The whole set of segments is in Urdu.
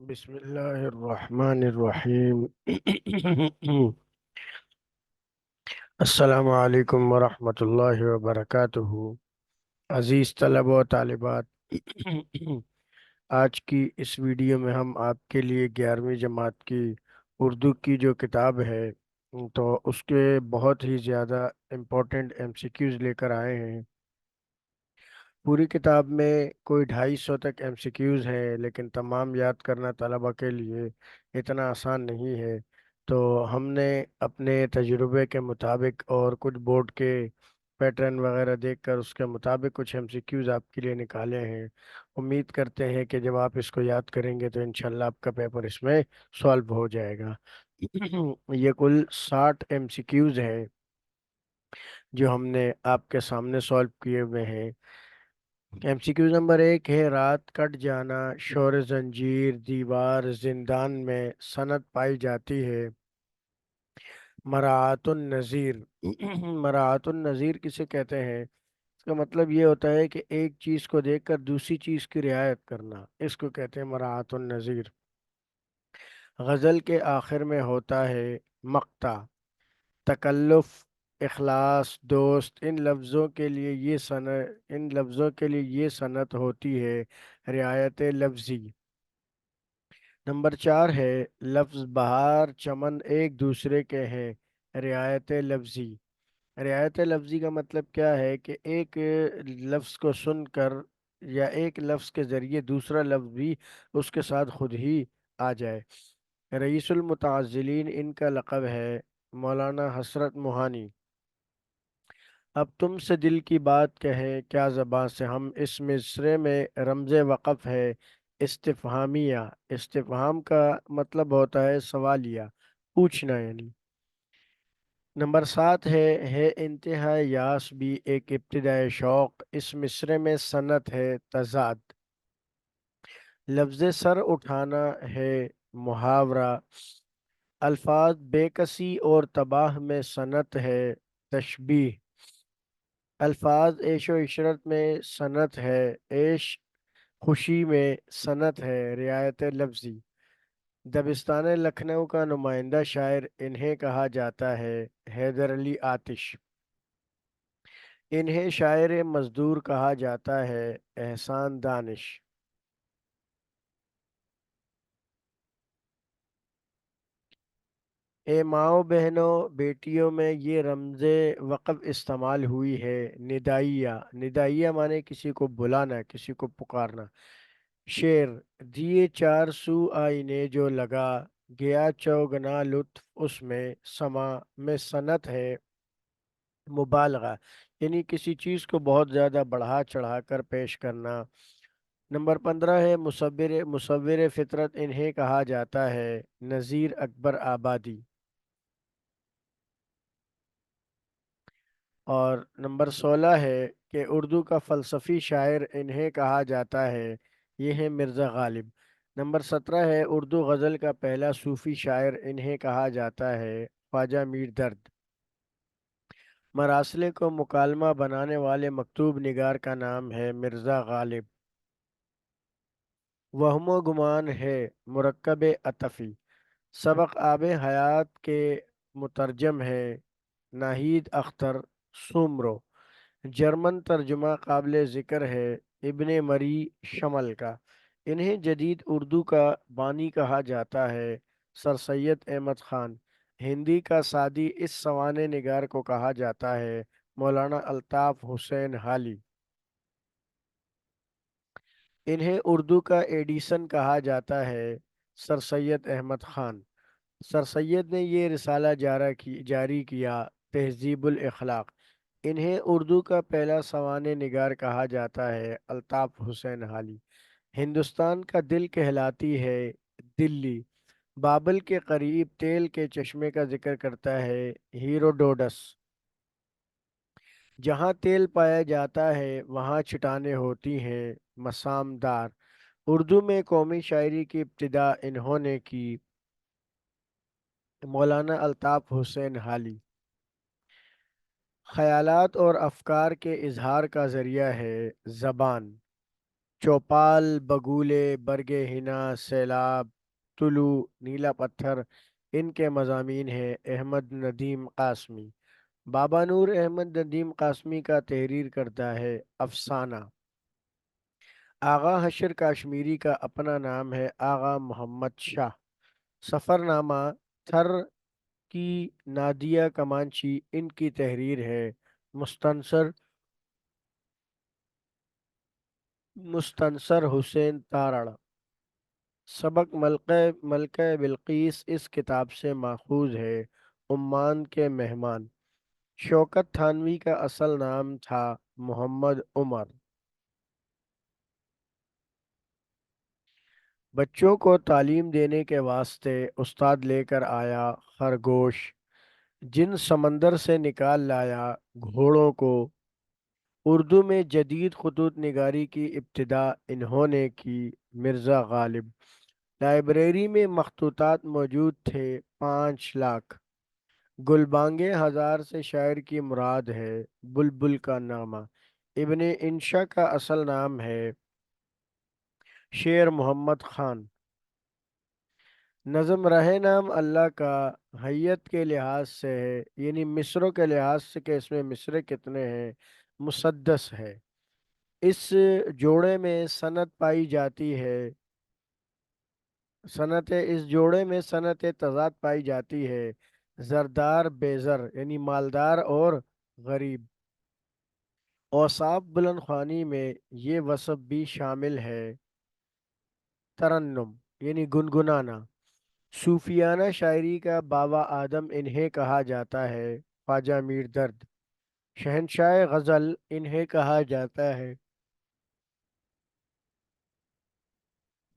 بسم اللہ الرحمن الرحیم السلام علیکم ورحمۃ اللہ وبرکاتہ۔ عزیز طلبہ و طالبات، آج کی اس ویڈیو میں ہم آپ کے لیے 11ویں جماعت کی اردو کی جو کتاب ہے تو اس کے بہت ہی زیادہ امپورٹنٹ ایم سی کیوز لے کر آئے ہیں۔ پوری کتاب میں کوئی 250 تک ایم سی کیوز ہے، لیکن تمام یاد کرنا طلبہ کے لیے اتنا آسان نہیں ہے، تو ہم نے اپنے تجربے کے مطابق اور کچھ بورڈ کے پیٹرن وغیرہ دیکھ کر اس کے مطابق کچھ ایم سی کیوز آپ کے لیے نکالے ہیں۔ امید کرتے ہیں کہ جب آپ اس کو یاد کریں گے تو انشاءاللہ آپ کا پیپر اس میں سالو ہو جائے گا۔ یہ کل 60 ایم سی کیوز ہیں جو ہم نے آپ کے سامنے سالو کیے ہوئے ہیں۔ ایم سی کیو نمبر 1 ہے: رات کٹ جانا، شور زنجیر، دیوار، زندان میں سند پائی جاتی ہے۔ مراعات النظیر مراعات النظیر کسے کہتے ہیں؟ اس کا مطلب یہ ہوتا ہے کہ ایک چیز کو دیکھ کر دوسری چیز کی رعایت کرنا، اس کو کہتے ہیں مراعات النظیر۔ غزل کے آخر میں ہوتا ہے مقطع۔ تکلف، اخلاص، دوست، ان لفظوں کے لیے یہ صنعت ہوتی ہے رعایت لفظی۔ نمبر 4 ہے: لفظ بہار چمن ایک دوسرے کے ہیں، رعایت لفظی۔ رعایت لفظی کا مطلب کیا ہے کہ ایک لفظ کو سن کر یا ایک لفظ کے ذریعے دوسرا لفظ بھی اس کے ساتھ خود ہی آ جائے۔ رئیس المتعزلین ان کا لقب ہے۔ مولانا حسرت موہانی۔ اب تم سے دل کی بات کہیں کیا زباں سے ہم، اس مصرے میں رمز وقف ہے استفہامیہ۔ استفہام کا مطلب ہوتا ہے سوالیہ، پوچھنا یعنی۔ نمبر 7 ہے انتہا یاس بھی ایک ابتدائے شوق، اس مصرے میں صنعت ہے تضاد۔ لفظ سر اٹھانا ہے محاورہ۔ الفاظ بے کسی اور تباہ میں صنعت ہے تشبیہ۔ الفاظ عیش و عشرت میں صنعت ہے عیش، خوشی میں صنعت ہے رعایت لفظی۔ دبستان لکھنؤ کا نمائندہ شاعر انہیں کہا جاتا ہے حیدر علی آتش۔ انہیں شاعر مزدور کہا جاتا ہے احسان دانش۔ اے ماؤں بہنوں بیٹیوں میں یہ رمز وقف استعمال ہوئی ہے ندائیہ۔ ندائیہ مانے کسی کو بلانا، کسی کو پکارنا۔ شعر: دیے چار سو آئینے جو لگا، گیا چوگنا لطف اس میں، سما میں صنعت ہے مبالغہ، یعنی کسی چیز کو بہت زیادہ بڑھا چڑھا کر پیش کرنا۔ نمبر 15 ہے مصور فطرت، انہیں کہا جاتا ہے نذیر اکبر آبادی۔ اور نمبر 16 ہے کہ اردو کا فلسفی شاعر انہیں کہا جاتا ہے، یہ ہے مرزا غالب۔ نمبر 17 ہے اردو غزل کا پہلا صوفی شاعر، انہیں کہا جاتا ہے خواجہ میر درد۔ مراسلے کو مکالمہ بنانے والے مکتوب نگار کا نام ہے مرزا غالب۔ وہم و گمان ہے مرکب عطفی۔ سبق آب حیات کے مترجم ہے ناہید اختر سومرو۔ جرمن ترجمہ قابل ذکر ہے ابن مری شمل کا۔ انہیں جدید اردو کا بانی کہا جاتا ہے سر سید احمد خان۔ ہندی کا سعدی اس سوانح نگار کو کہا جاتا ہے مولانا الطاف حسین حالی۔ انہیں اردو کا ایڈیسن کہا جاتا ہے سر سید احمد خان۔ سر سید نے یہ رسالہ جاری کیا تہذیب الاخلاق۔ انہیں اردو کا پہلا سوانح نگار کہا جاتا ہے الطاف حسین حالی۔ ہندوستان کا دل کہلاتی ہے دلی۔ بابل کے قریب تیل کے چشمے کا ذکر کرتا ہے ہیروڈوڈس۔ جہاں تیل پایا جاتا ہے وہاں چٹانیں ہوتی ہیں مسام دار۔ اردو میں قومی شاعری کی ابتدا انہوں نے کی مولانا الطاف حسین حالی۔ خیالات اور افکار کے اظہار کا ذریعہ ہے زبان۔ چوپال، بگولے، برگے ہنا، سیلاب، طلوع، نیلا پتھر، ان کے مضامین ہیں احمد ندیم قاسمی۔ بابا نور احمد ندیم قاسمی کا تحریر کرتا ہے افسانہ۔ آغا حشر کاشمیری کا اپنا نام ہے آغا محمد شاہ۔ سفر نامہ، تھر کی نادیہ کمانچی، ان کی تحریر ہے مستنصر حسین تارڑ۔ سبق ملکہ بلقیس اس کتاب سے ماخوذ ہے عمان کے مہمان۔ شوکت تھانوی کا اصل نام تھا محمد عمر۔ بچوں کو تعلیم دینے کے واسطے استاد لے کر آیا خرگوش، جن سمندر سے نکال لایا گھوڑوں کو۔ اردو میں جدید خطوط نگاری کی ابتدا انہوں نے کی مرزا غالب۔ لائبریری میں مخطوطات موجود تھے 5 لاکھ۔ گلبانگے ہزار سے شاعر کی مراد ہے بلبل کا نغمہ۔ ابن انشا کا اصل نام ہے شیر محمد خان۔ نظم رہے نام اللہ کا حیت کے لحاظ سے ہے، یعنی مصروں کے لحاظ سے کہ اس میں مصرے کتنے ہیں، مسدس ہے۔ اس جوڑے میں صنعت تضاد پائی جاتی ہے، زردار بیزر یعنی مالدار اور غریب۔ اوصاف بلند خوانی میں یہ وصف بھی شامل ہے، ترنم یعنی گنگنانا۔ صوفیانہ شاعری کا بابا آدم انہیں کہا جاتا ہے خواجہ میر درد۔ شہنشاہ غزل انہیں کہا جاتا ہے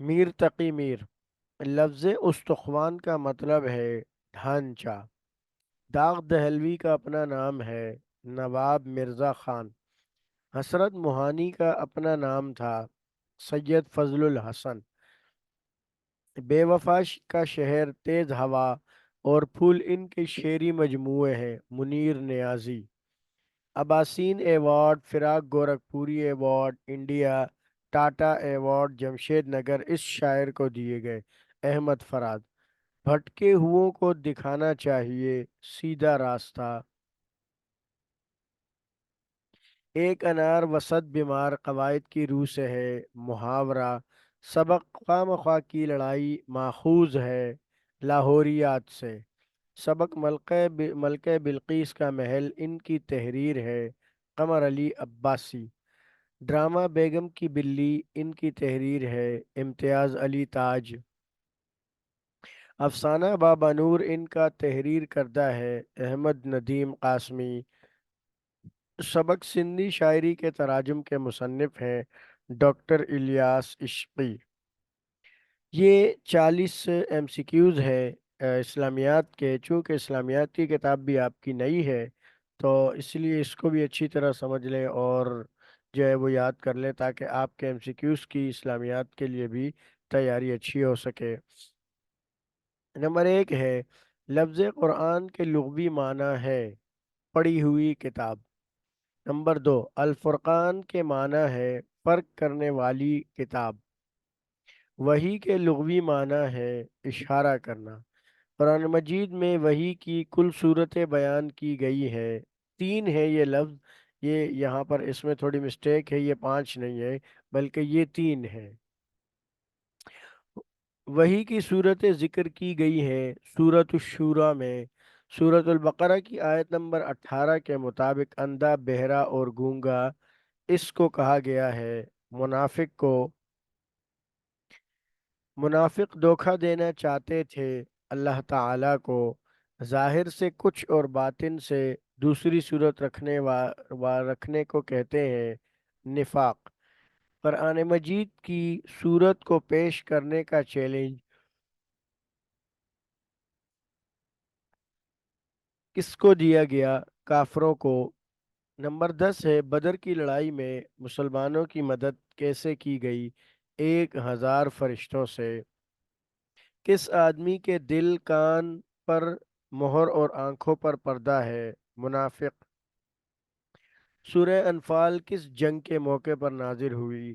میر تقی میر۔ لفظ استخوان کا مطلب ہے ڈھانچہ۔ داغ دہلوی کا اپنا نام ہے نواب مرزا خان۔ حسرت موہانی کا اپنا نام تھا سید فضل الحسن۔ بے وفا کا شہر، تیز ہوا اور پھول ان کے شعری مجموعے ہیں منیر نیازی۔ Abasin award, Firaq Gorakhpuri award, India Tata award Jamshed Nagar اس شاعر کو دیے گئے۔ احمد فراد۔ بھٹکے ہوئوں کو دکھانا چاہیے سیدھا راستہ۔ ایک انار وسط بیمار قواعد کی روح سے ہے محاورہ۔ سبق خواہ مخواہ کی لڑائی ماخوذ ہے لاہوریات سے۔ سبق ملکہ بلقیس کا محل، ان کی تحریر ہے قمر علی عباسی۔ ڈرامہ بیگم کی بلی، ان کی تحریر ہے امتیاز علی تاج۔ افسانہ بابا نور، ان کا تحریر کردہ ہے احمد ندیم قاسمی۔ سبق سندھی شاعری کے تراجم کے مصنف ہیں ڈاکٹر الیاس عشقی۔ یہ 40 ایم سی کیوز ہے اسلامیات کے۔ چونکہ اسلامیات کی کتاب بھی آپ کی نئی ہے تو اس لیے اس کو بھی اچھی طرح سمجھ لیں اور جو ہے وہ یاد کر لیں تاکہ آپ کے ایم سی کیوز کی اسلامیات کے لیے بھی تیاری اچھی ہو سکے۔ نمبر 1 ہے لفظ قرآن کے لغوی معنی ہے پڑھی ہوئی کتاب۔ نمبر 2 الفرقان کے معنی ہے فرق کرنے والی کتاب۔ وحی کے لغوی معنی ہے اشارہ کرنا۔ قرآن مجید میں وحی کی کل صورتیں بیان کی گئی ہے، 3 ہے یہ لفظ۔ یہ یہاں پر اس میں تھوڑی مسٹیک ہے، یہ 5 نہیں ہے بلکہ یہ 3 ہے۔ وحی کی صورتیں ذکر کی گئی ہیں سورۃ الشورى میں۔ سورۃ البقرہ کی آیت نمبر 18 کے مطابق اندھا، بہرا اور گونگا اس کو کہا گیا ہے منافق کو۔ منافق دھوکہ دینا چاہتے تھے اللہ تعالیٰ کو، ظاہر سے کچھ اور باطن سے دوسری صورت رکھنے کو کہتے ہیں نفاق۔ قرآن مجید کی صورت کو پیش کرنے کا چیلنج کس کو دیا گیا؟ کافروں کو۔ نمبر 10 ہے بدر کی لڑائی میں مسلمانوں کی مدد کیسے کی گئی؟ 1000 فرشتوں سے۔ کس آدمی کے دل، کان پر مہر اور آنکھوں پر پردہ ہے؟ منافق۔ سورہ انفال کس جنگ کے موقع پر نازل ہوئی؟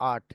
8।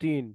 3।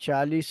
40